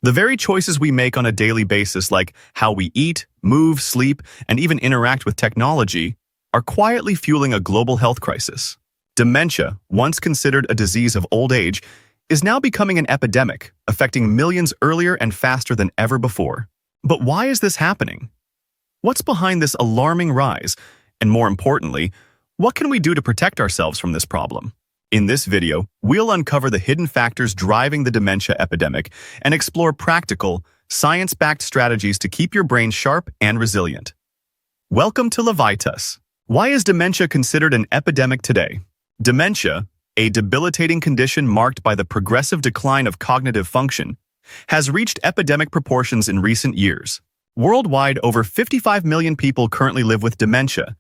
The very choices we make on a daily basis, like how we eat, move, sleep, and even interact with technology, are quietly fueling a global health crisis. Dementia, once considered a disease of old age, is now becoming an epidemic, affecting millions earlier and faster than ever before. But why is this happening? What's behind this alarming rise? And more importantly, what can we do to protect ourselves from this problem? In this video, we'll uncover the hidden factors driving the dementia epidemic and explore practical, science-backed strategies to keep your brain sharp and resilient. Welcome to Levitas. Why is dementia considered an epidemic today? Dementia, a debilitating condition marked by the progressive decline of cognitive function, has reached epidemic proportions in recent years. Worldwide, over 55 million people currently live with dementia,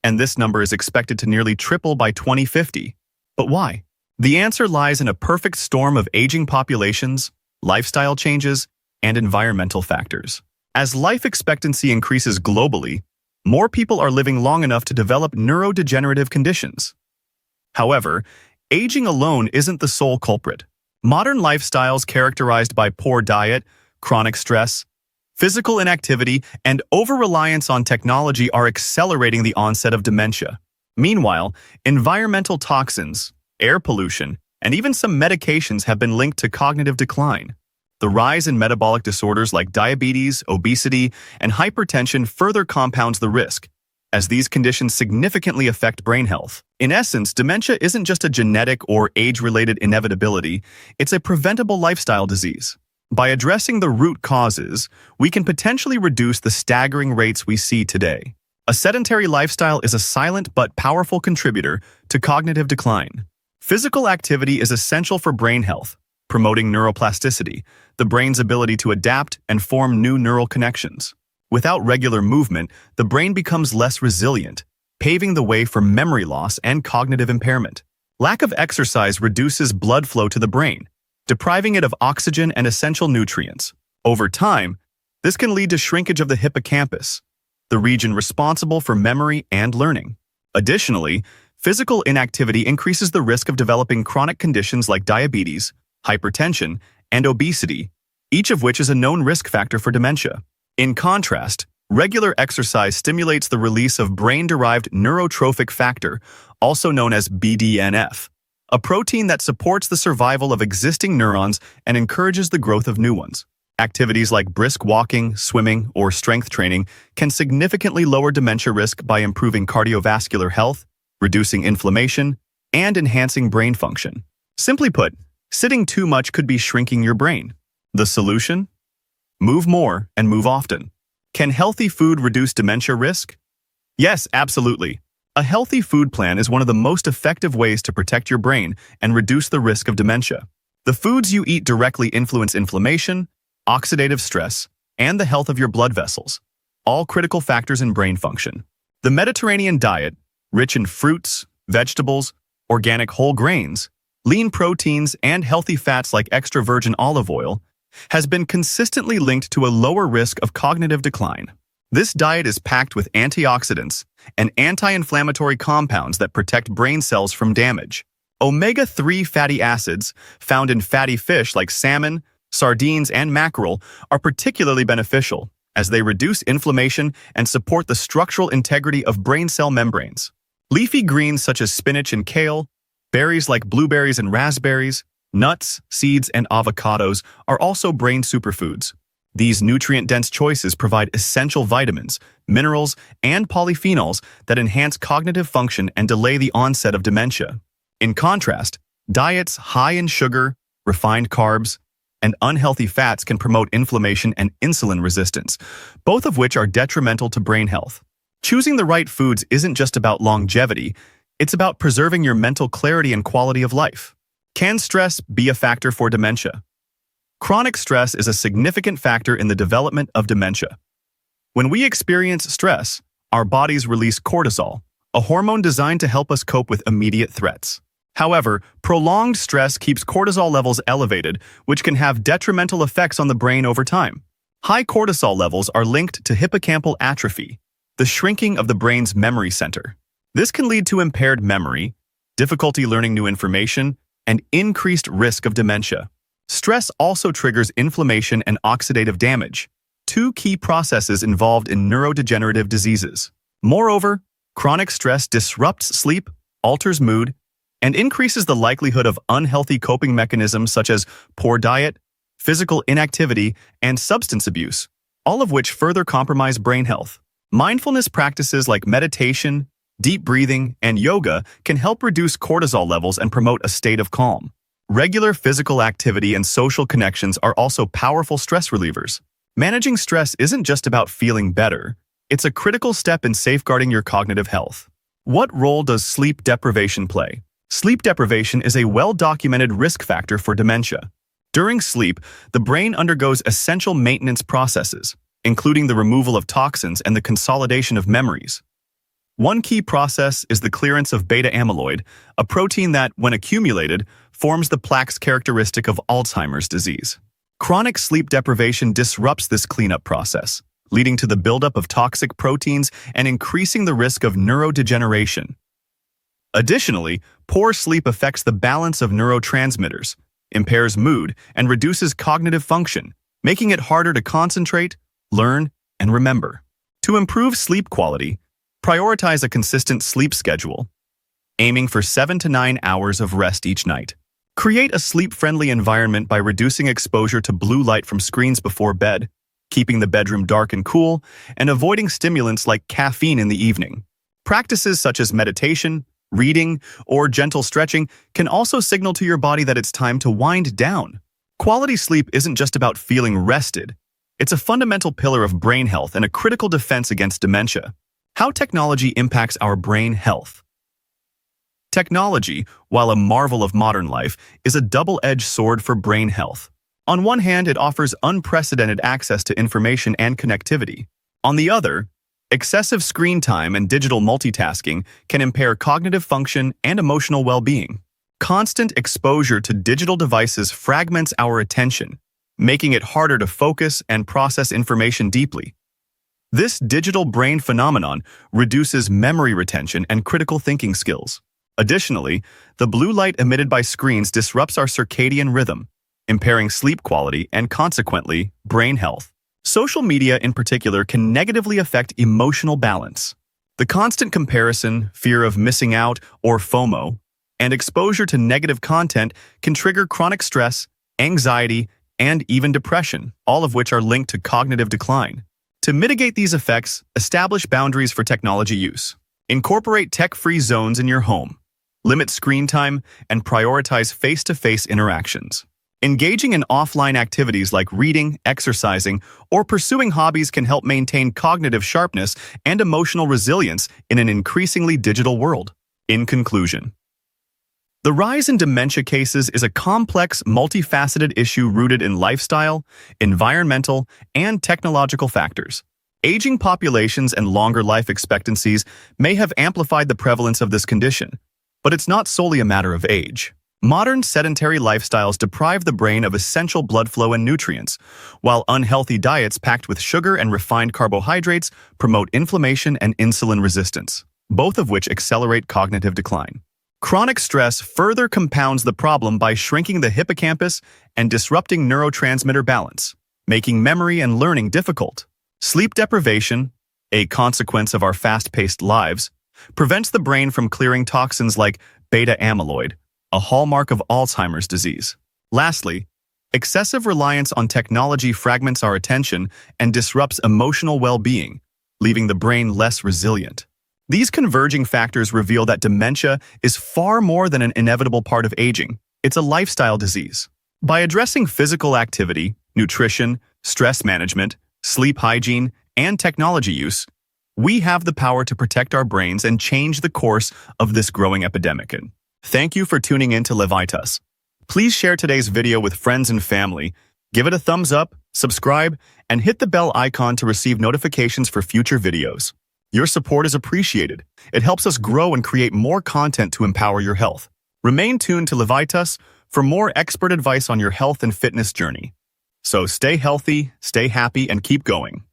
and this number is expected to nearly triple by 2050. But why? The answer lies in a perfect storm of aging populations, lifestyle changes, and environmental factors. As life expectancy increases globally, more people are living long enough to develop neurodegenerative conditions. However, aging alone isn't the sole culprit. Modern lifestyles characterized by poor diet, chronic stress, physical inactivity, and over-reliance on technology are accelerating the onset of dementia. Meanwhile, environmental toxins, air pollution, and even some medications have been linked to cognitive decline. The rise in metabolic disorders like diabetes, obesity, and hypertension further compounds the risk, as these conditions significantly affect brain health. In essence, dementia isn't just a genetic or age-related inevitability, it's a preventable lifestyle disease. By addressing the root causes, we can potentially reduce the staggering rates we see today. A sedentary lifestyle is a silent but powerful contributor to cognitive decline. Physical activity is essential for brain health, promoting neuroplasticity, the brain's ability to adapt and form new neural connections. Without regular movement, the brain becomes less resilient, paving the way for memory loss and cognitive impairment. Lack of exercise reduces blood flow to the brain, depriving it of oxygen and essential nutrients. Over time, this can lead to shrinkage of the hippocampus, the region responsible for memory and learning. Additionally, physical inactivity increases the risk of developing chronic conditions like diabetes, hypertension, and obesity, each of which is a known risk factor for dementia. In contrast, regular exercise stimulates the release of brain-derived neurotrophic factor, also known as BDNF, a protein that supports the survival of existing neurons and encourages the growth of new ones. Activities like brisk walking, swimming, or strength training can significantly lower dementia risk by improving cardiovascular health, reducing inflammation, and enhancing brain function. Simply put, sitting too much could be shrinking your brain. The solution? Move more and move often. Can healthy food reduce dementia risk? Yes, absolutely. A healthy food plan is one of the most effective ways to protect your brain and reduce the risk of dementia. The foods you eat directly influence inflammation, oxidative stress, and the health of your blood vessels, all critical factors in brain function. The Mediterranean diet, rich in fruits, vegetables, organic whole grains, lean proteins, and healthy fats like extra virgin olive oil, has been consistently linked to a lower risk of cognitive decline. This diet is packed with antioxidants and anti-inflammatory compounds that protect brain cells from damage. Omega-3 fatty acids, found in fatty fish like salmon, sardines, and mackerel, are particularly beneficial, as they reduce inflammation and support the structural integrity of brain cell membranes. Leafy greens such as spinach and kale, berries like blueberries and raspberries, nuts, seeds, and avocados are also brain superfoods. These nutrient-dense choices provide essential vitamins, minerals, and polyphenols that enhance cognitive function and delay the onset of dementia. In contrast, diets high in sugar, refined carbs, and unhealthy fats can promote inflammation and insulin resistance, both of which are detrimental to brain health. Choosing the right foods isn't just about longevity, it's about preserving your mental clarity and quality of life. Can stress be a factor for dementia? Chronic stress is a significant factor in the development of dementia. When we experience stress, our bodies release cortisol, a hormone designed to help us cope with immediate threats. However, prolonged stress keeps cortisol levels elevated, which can have detrimental effects on the brain over time. High cortisol levels are linked to hippocampal atrophy, the shrinking of the brain's memory center. This can lead to impaired memory, difficulty learning new information, and increased risk of dementia. Stress also triggers inflammation and oxidative damage, two key processes involved in neurodegenerative diseases. Moreover, chronic stress disrupts sleep, alters mood, and increases the likelihood of unhealthy coping mechanisms such as poor diet, physical inactivity, and substance abuse, all of which further compromise brain health. Mindfulness practices like meditation, deep breathing, and yoga can help reduce cortisol levels and promote a state of calm. Regular physical activity and social connections are also powerful stress relievers. Managing stress isn't just about feeling better, it's a critical step in safeguarding your cognitive health. What role does sleep deprivation play? Sleep deprivation is a well-documented risk factor for dementia. During sleep, the brain undergoes essential maintenance processes, including the removal of toxins and the consolidation of memories. One key process is the clearance of beta amyloid, a protein that, when accumulated, forms the plaques characteristic of Alzheimer's disease. Chronic sleep deprivation disrupts this cleanup process, leading to the buildup of toxic proteins and increasing the risk of neurodegeneration. Additionally, poor sleep affects the balance of neurotransmitters, impairs mood, and reduces cognitive function, making it harder to concentrate, learn, and remember. To improve sleep quality, prioritize a consistent sleep schedule, aiming for 7 to 9 hours of rest each night. Create a sleep-friendly environment by reducing exposure to blue light from screens before bed, keeping the bedroom dark and cool, and avoiding stimulants like caffeine in the evening. Practices such as meditation, reading, or gentle stretching can also signal to your body that it's time to wind down. Quality sleep isn't just about feeling rested. It's a fundamental pillar of brain health and a critical defense against dementia. How technology impacts our brain health. Technology, while a marvel of modern life, is a double-edged sword for brain health. On one hand, it offers unprecedented access to information and connectivity. On the other, excessive screen time and digital multitasking can impair cognitive function and emotional well-being. Constant exposure to digital devices fragments our attention, making it harder to focus and process information deeply. This digital brain phenomenon reduces memory retention and critical thinking skills. Additionally, the blue light emitted by screens disrupts our circadian rhythm, impairing sleep quality and, consequently, brain health. Social media, in particular, can negatively affect emotional balance. The constant comparison, fear of missing out, or FOMO, and exposure to negative content can trigger chronic stress, anxiety, and even depression, all of which are linked to cognitive decline. To mitigate these effects, establish boundaries for technology use. Incorporate tech-free zones in your home. Limit screen time and prioritize face-to-face interactions. Engaging in offline activities like reading, exercising, or pursuing hobbies can help maintain cognitive sharpness and emotional resilience in an increasingly digital world. In conclusion, the rise in dementia cases is a complex, multifaceted issue rooted in lifestyle, environmental, and technological factors. Aging populations and longer life expectancies may have amplified the prevalence of this condition, but it's not solely a matter of age. Modern sedentary lifestyles deprive the brain of essential blood flow and nutrients, while unhealthy diets packed with sugar and refined carbohydrates promote inflammation and insulin resistance, both of which accelerate cognitive decline. Chronic stress further compounds the problem by shrinking the hippocampus and disrupting neurotransmitter balance, making memory and learning difficult. Sleep deprivation, a consequence of our fast-paced lives, prevents the brain from clearing toxins like beta amyloid, a hallmark of Alzheimer's disease. Lastly, excessive reliance on technology fragments our attention and disrupts emotional well-being, leaving the brain less resilient. These converging factors reveal that dementia is far more than an inevitable part of aging. It's a lifestyle disease. By addressing physical activity, nutrition, stress management, sleep hygiene, and technology use, we have the power to protect our brains and change the course of this growing epidemic. Thank you for tuning in to Levitas. Please share today's video with friends and family, give it a thumbs up, subscribe, and hit the bell icon to receive notifications for future videos. Your support is appreciated. It helps us grow and create more content to empower your health. Remain tuned to Levitas for more expert advice on your health and fitness journey. So stay healthy, stay happy, and keep going.